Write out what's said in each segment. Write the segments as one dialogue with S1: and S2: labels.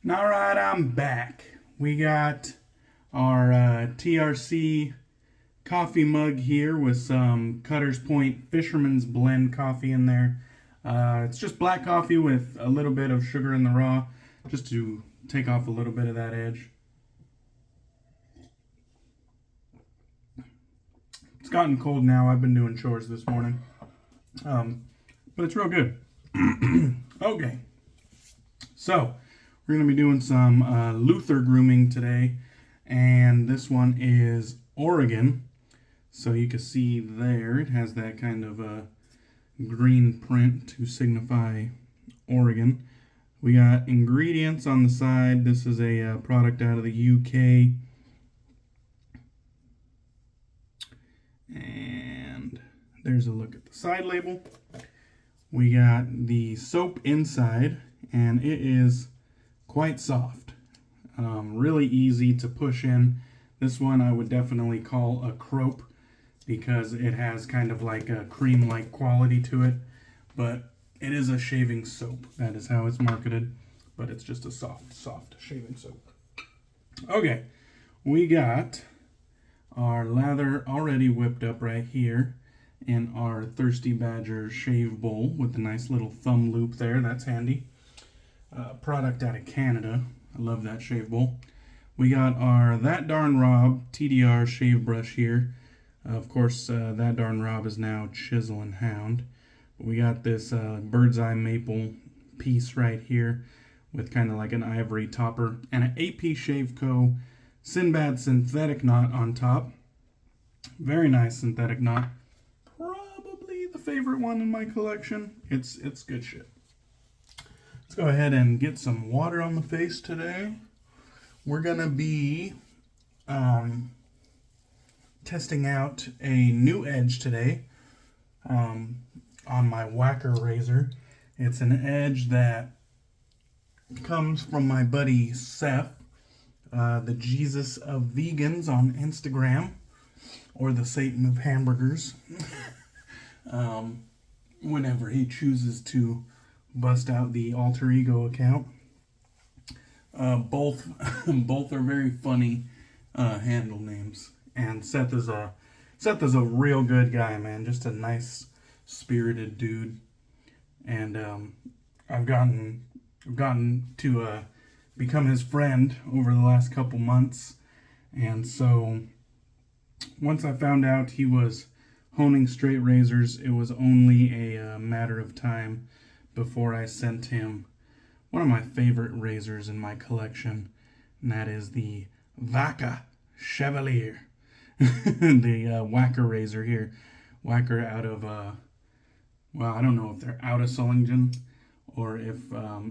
S1: All right, I'm back. We got our TRC coffee mug here with some Cutter's Point Fisherman's Blend coffee in there. It's just black coffee with a little bit of sugar in the raw, just to take off a little bit of that edge. It's gotten cold now. I've been doing chores this morning, but it's real good. Okay, so we're going to be doing some Løthur Grooming today, and this one is Oregon. So you can see there, it has that kind of green print to signify Oregon. We got ingredients on the side. This is a product out of the UK. And there's a look at the side label. We got the soap inside, and it is quite soft. Really easy to push in. This one I would definitely call a crope because it has kind of like a cream-like quality to it. But it is a shaving soap. That is how it's marketed. But it's just a soft shaving soap. Okay, we got our lather already whipped up right here in our Thirsty Badger shave bowl with the nice little thumb loop there. That's handy. Product out of Canada. I love that shave bowl. We got our That Darn Rob TDR shave brush here. Of course, That Darn Rob is now chisel&hound. We got this bird's eye maple piece right here with kind of like an ivory topper and an AP Shave Co. SynBad synthetic knot on top. Very nice synthetic knot. Probably the favorite one in my collection. It's good shit. Let's go ahead and get some water on the face today. We're going to be testing out a new edge today on my Wacker razor. It's an edge that comes from my buddy Seth, the Jesus of Vegans on Instagram, or the Satan of Hamburgers, whenever he chooses to bust out the alter ego account. Both are very funny handle names, and Seth is a real good guy, man. Just a nice spirited dude, and I've gotten to become his friend over the last couple months, and so once I found out he was honing straight razors, it was only a matter of time before I sent him one of my favorite razors in my collection, and that is the Wacker Chevalier. The Wacker razor here. Wacker out of, well, I don't know if they're out of Solingen or if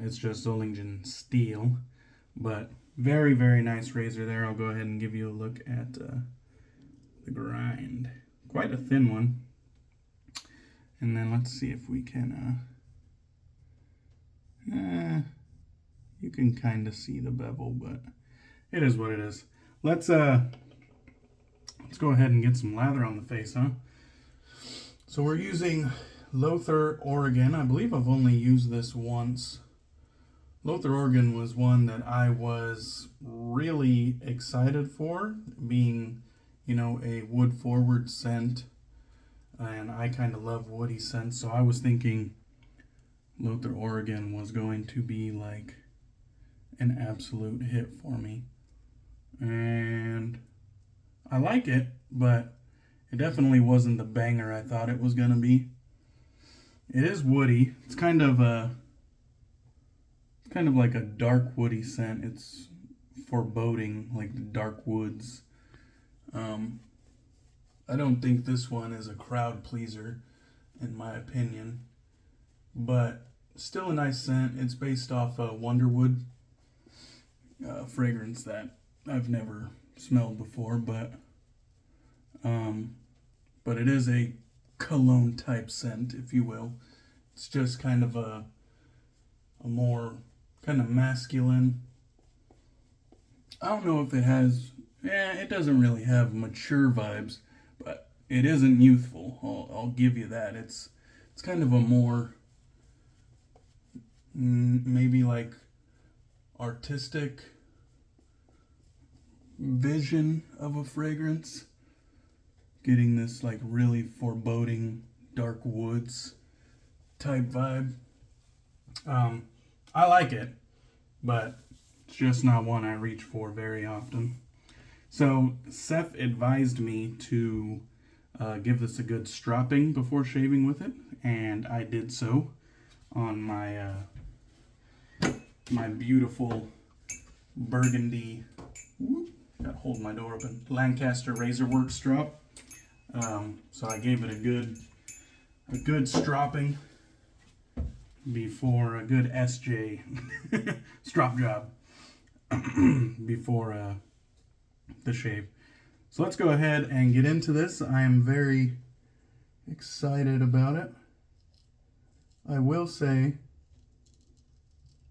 S1: it's just Solingen steel, but very, very nice razor there. I'll go ahead and give you a look at the grind. Quite a thin one. And then let's see if we can, you can kind of see the bevel, but it is what it is. Let's go ahead and get some lather on the face, huh? So we're using Løthur Oregon. I believe I've only used this once. Løthur Oregon was one that I was really excited for, being, you know, a wood forward scent, and I kind of love woody scents, so I was thinking Løthur Oregon was going to be like an absolute hit for me. And I like it, but it definitely wasn't the banger I thought it was going to be. It is woody. It's kind of like a dark woody scent. It's foreboding, like the dark woods. I don't think this one is a crowd pleaser, in my opinion, but still a nice scent. It's based off a Wonderwood fragrance that I've never smelled before, but it is a cologne type scent, if you will. It's just kind of a more kind of masculine. I don't know if it has, it doesn't really have mature vibes, but it isn't youthful. I'll give you that. It's kind of a more maybe like artistic vision of a fragrance. Getting this like really foreboding dark woods type vibe. I like it, but it's just not one I reach for very often. So Seth advised me to give this a good stropping before shaving with it, and I did so on my my beautiful burgundy, gotta hold my door open, Lancaster Razorworks strop. So I gave it a good stropping before a good SJ strop job before the shave. So let's go ahead and get into this. I am very excited about it. I will say,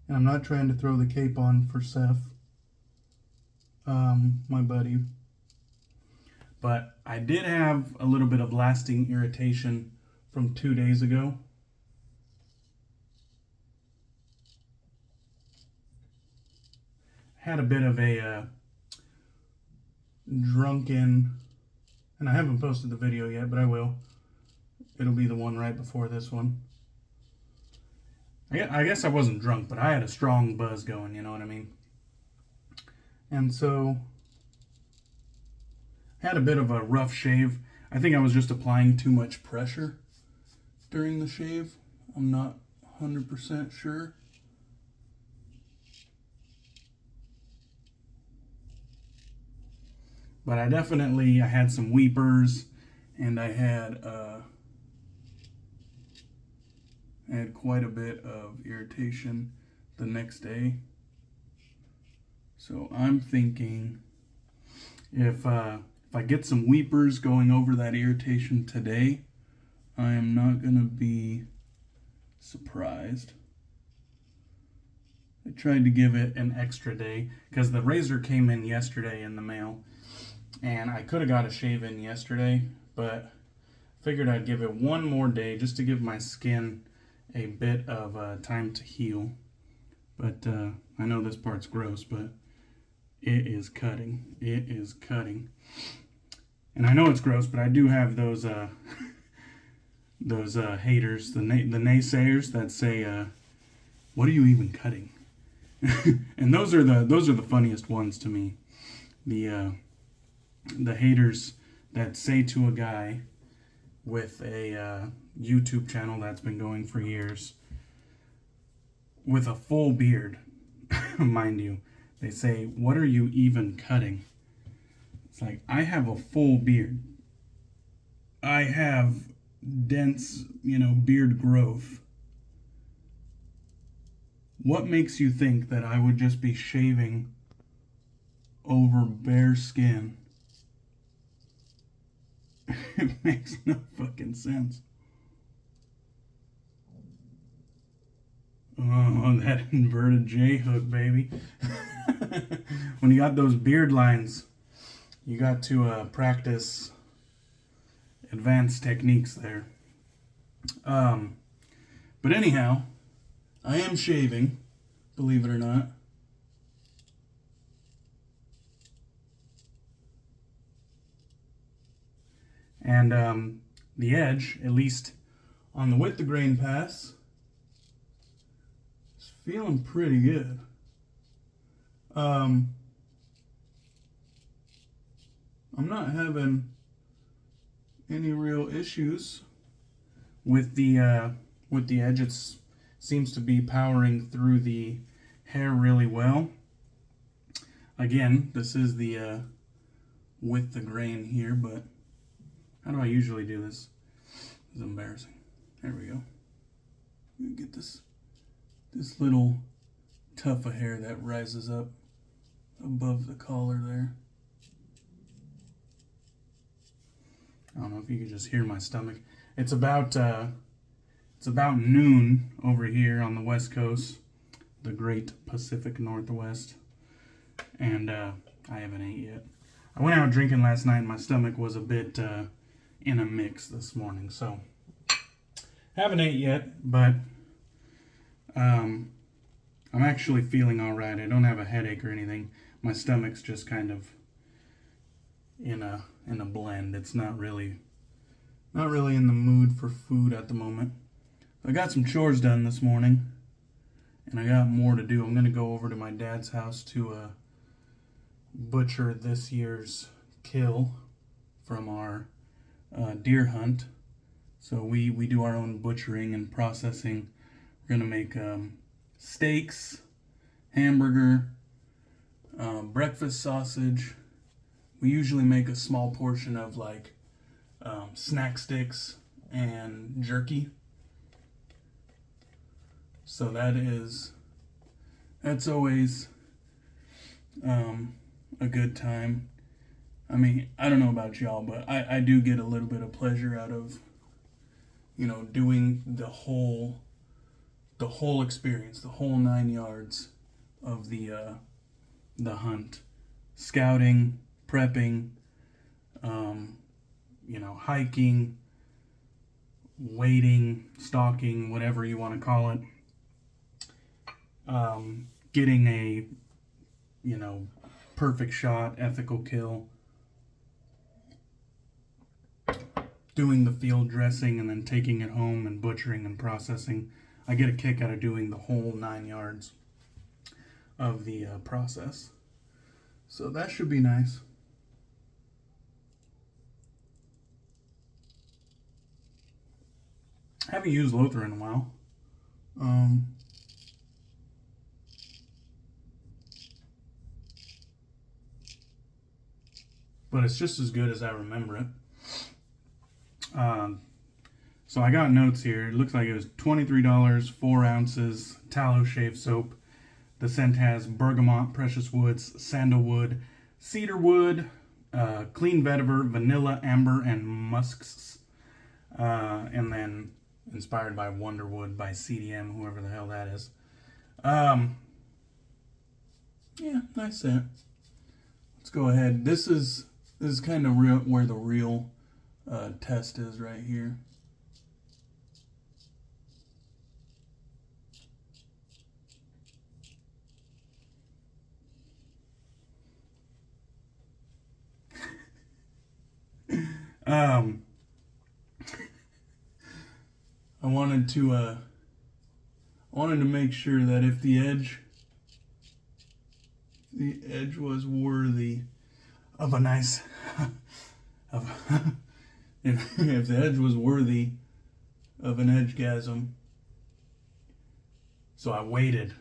S1: and I'm not trying to throw the cape on for Seth, my buddy, but I did have a little bit of lasting irritation from 2 days ago. Had a bit of a drunken, and I haven't posted the video yet, but I will. It'll be the one right before this one. I guess I wasn't drunk, but I had a strong buzz going, you know what I mean? And so, had a bit of a rough shave. I think I was just applying too much pressure during the shave. I'm not 100% sure. But I had some weepers, and I had quite a bit of irritation the next day. So I'm thinking if I get some weepers going over that irritation today, I am not going to be surprised. I tried to give it an extra day because the razor came in yesterday in the mail. And I could have got a shave in yesterday, but figured I'd give it one more day just to give my skin a bit of time to heal. But I know this part's gross, but it is cutting. It is cutting. And I know it's gross, but I do have those haters, the naysayers that say, "What are you even cutting?" And those are the funniest ones to me. The haters that say to a guy with a YouTube channel that's been going for years, with a full beard, mind you, they say, "What are you even cutting?" It's like, I have a full beard. I have dense, beard growth. What makes you think that I would just be shaving over bare skin? It makes no fucking sense. Oh, that inverted J-hook, baby. When you got those beard lines, you got to practice advanced techniques there. But anyhow, I am shaving, believe it or not. And the edge, at least on the with the grain pass, is feeling pretty good. I'm not having any real issues with the edge. It seems to be powering through the hair really well. Again, this is the with the grain here, but how do I usually do this? This is embarrassing. There we go. Get this little tuft of hair that rises up above the collar there. I don't know if you can just hear my stomach. It's about noon over here on the West Coast, the great Pacific Northwest, and I haven't ate yet. I went out drinking last night and my stomach was a bit in a mix this morning, so haven't ate yet, but I I'm actually feeling all right. I don't have a headache or anything. My stomach's just kind of in a blend. It's not really in the mood for food at the moment. I got some chores done this morning, and I got more to do. I'm gonna go over to my dad's house to butcher this year's kill from our deer hunt. So we do our own butchering and processing. We're gonna make steaks, hamburger, breakfast sausage. We usually make a small portion of like snack sticks and jerky. So that's always a good time. I mean, I don't know about y'all, but I do get a little bit of pleasure out of, doing the whole experience, the whole 9 yards of the hunt. Scouting, prepping, hiking, wading, stalking, whatever you want to call it. Getting a, perfect shot, ethical kill. Doing the field dressing and then taking it home and butchering and processing. I get a kick out of doing the whole 9 yards of the process. So that should be nice. I haven't used Løthur in a while. But it's just as good as I remember it. So I got notes here. It looks like it was $23, 4 ounces, tallow shave soap. The scent has bergamot, precious woods, sandalwood, cedarwood, clean vetiver, vanilla, amber, and musks. And then inspired by Wonderwood by CDM, whoever the hell that is. Yeah, nice scent. Let's go ahead. This is kind of where the real test is right here. I wanted to make sure that if the edge was worthy of a nice if the edge was worthy of an edgegasm. So I waited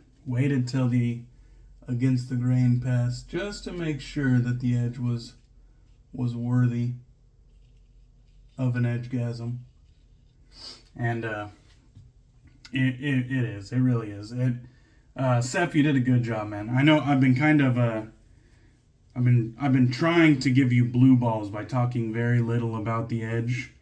S1: till the against the grain pass just to make sure that the edge was worthy of an edgegasm. And it is. It really is. Seth, you did a good job, man. I know I've been kind of I've been trying to give you blue balls by talking very little about the edge.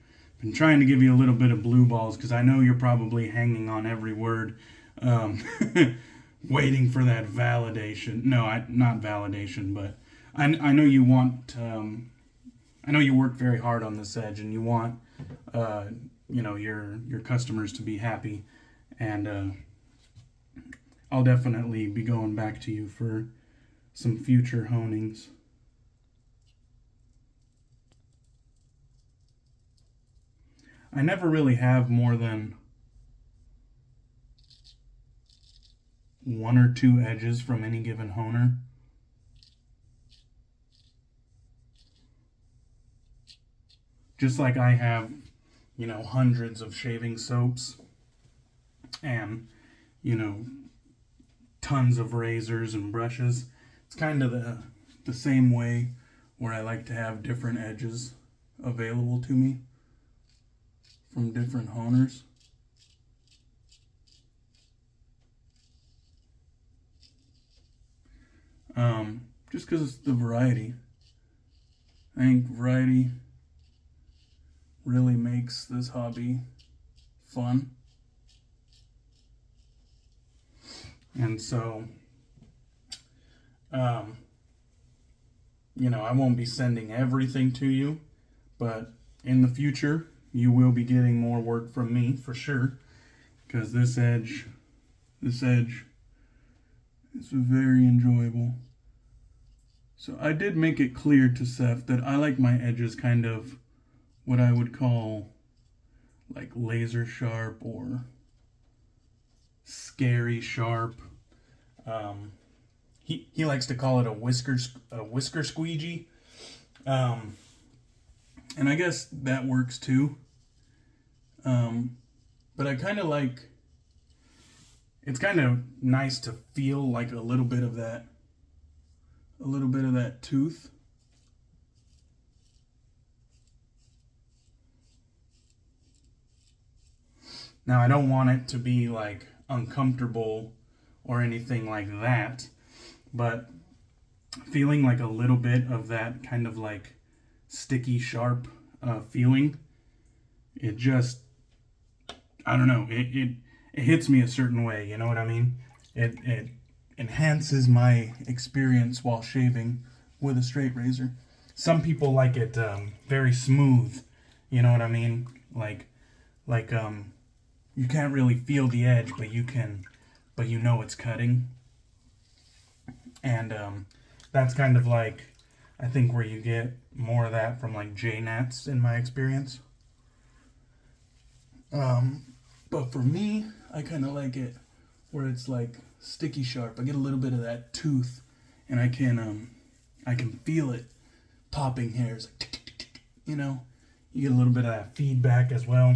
S1: Been trying to give you a little bit of blue balls because I know you're probably hanging on every word, waiting for that validation. No, not validation, but I know you want. I know you work very hard on this edge, and you want your customers to be happy, and I'll definitely be going back to you for some future honings. I never really have more than 1 or 2 edges from any given honer. Just like I have, hundreds of shaving soaps and, tons of razors and brushes. It's kind of the same way where I like to have different edges available to me from different honers. Just because it's the variety. I think variety really makes this hobby fun. And so, I won't be sending everything to you, but in the future, you will be getting more work from me for sure. Because this edge It's very enjoyable. So I did make it clear to Seth that I like my edges kind of what I would call like laser sharp or scary sharp. He likes to call it a whisker squeegee. And I guess that works too. But I kind of like, it's kind of nice to feel like a little bit of that tooth. Now I don't want it to be like uncomfortable or anything like that, but feeling like a little bit of that kind of like sticky sharp feeling, it just, I don't know, it hits me a certain way, you know what I mean? It enhances my experience while shaving with a straight razor. Some people like it very smooth, you know what I mean? Like you can't really feel the edge, but you know it's cutting. And that's kind of like, I think where you get more of that from like J-Nats in my experience. But for me, I kind of like it where it's like sticky sharp. I get a little bit of that tooth, and I can feel it popping hairs. Like, tick, tick, tick, tick, you know, you get a little bit of that feedback as well.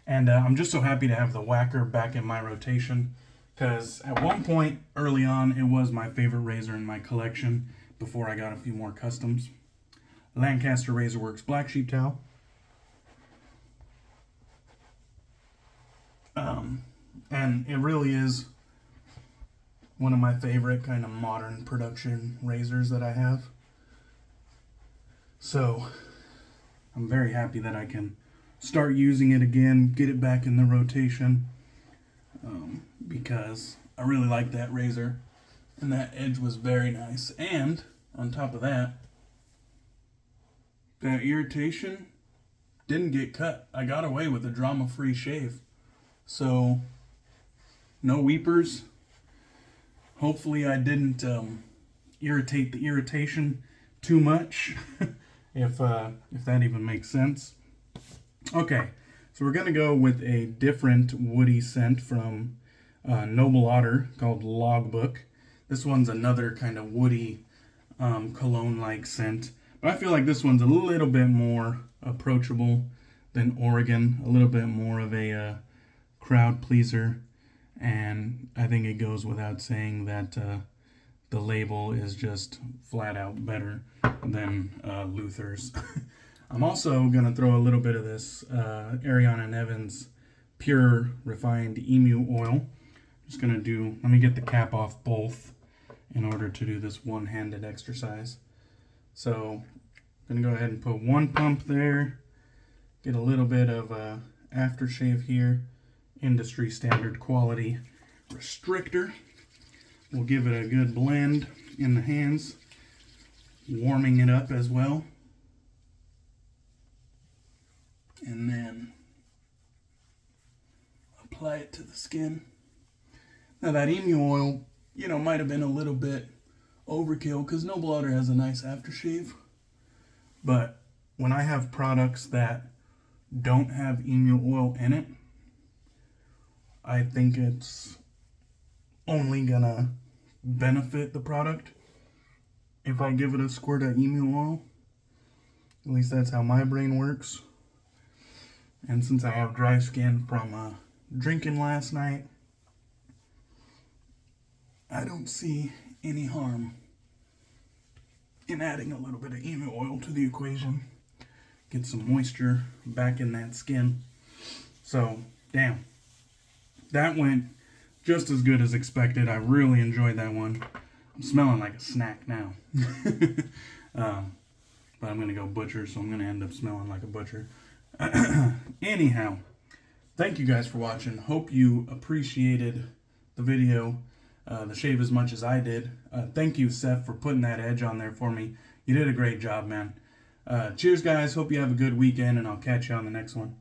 S1: And I'm just so happy to have the Wacker back in my rotation, because at one point early on, it was my favorite razor in my collection before I got a few more customs. Lancaster Razor Works Black Sheep Towel. And it really is one of my favorite kind of modern production razors that I have. So I'm very happy that I can start using it again, get it back in the rotation, because I really like that razor, and that edge was very nice. And on top of that, that irritation didn't get cut. I got away with a drama-free shave. So no weepers. Hopefully I didn't irritate the irritation too much, if that even makes sense. Okay, so we're gonna go with a different woody scent from Noble Otter called Logbook. This one's another kind of woody cologne-like scent, but I feel like this one's a little bit more approachable than Oregon, a little bit more of a crowd pleaser, and I think it goes without saying that the label is just flat out better than Løthur's. I'm also going to throw a little bit of this Ariana & Evans Pure Refined Emu Oil. Just going to let me get the cap off both in order to do this one-handed exercise. So I'm going to go ahead and put one pump there, get a little bit of aftershave here, industry standard quality restrictor. We'll give it a good blend in the hands, warming it up as well. And then apply it to the skin. Now that emu oil, you know, might have been a little bit overkill because Noble Otter has a nice aftershave. But when I have products that don't have emu oil in it, I think it's only gonna benefit the product if I give it a squirt of emu oil. At least that's how my brain works. And since I have dry skin from drinking last night, I don't see any harm in adding a little bit of emu oil to the equation. Get some moisture back in that skin. So, damn. That went just as good as expected. I really enjoyed that one. I'm smelling like a snack now. But I'm going to go butcher, so I'm going to end up smelling like a butcher. Anyhow, thank you guys for watching. Hope you appreciated the video, the shave as much as I did. Thank you, Seth, for putting that edge on there for me. You did a great job, man. Cheers, guys. Hope you have a good weekend, and I'll catch you on the next one.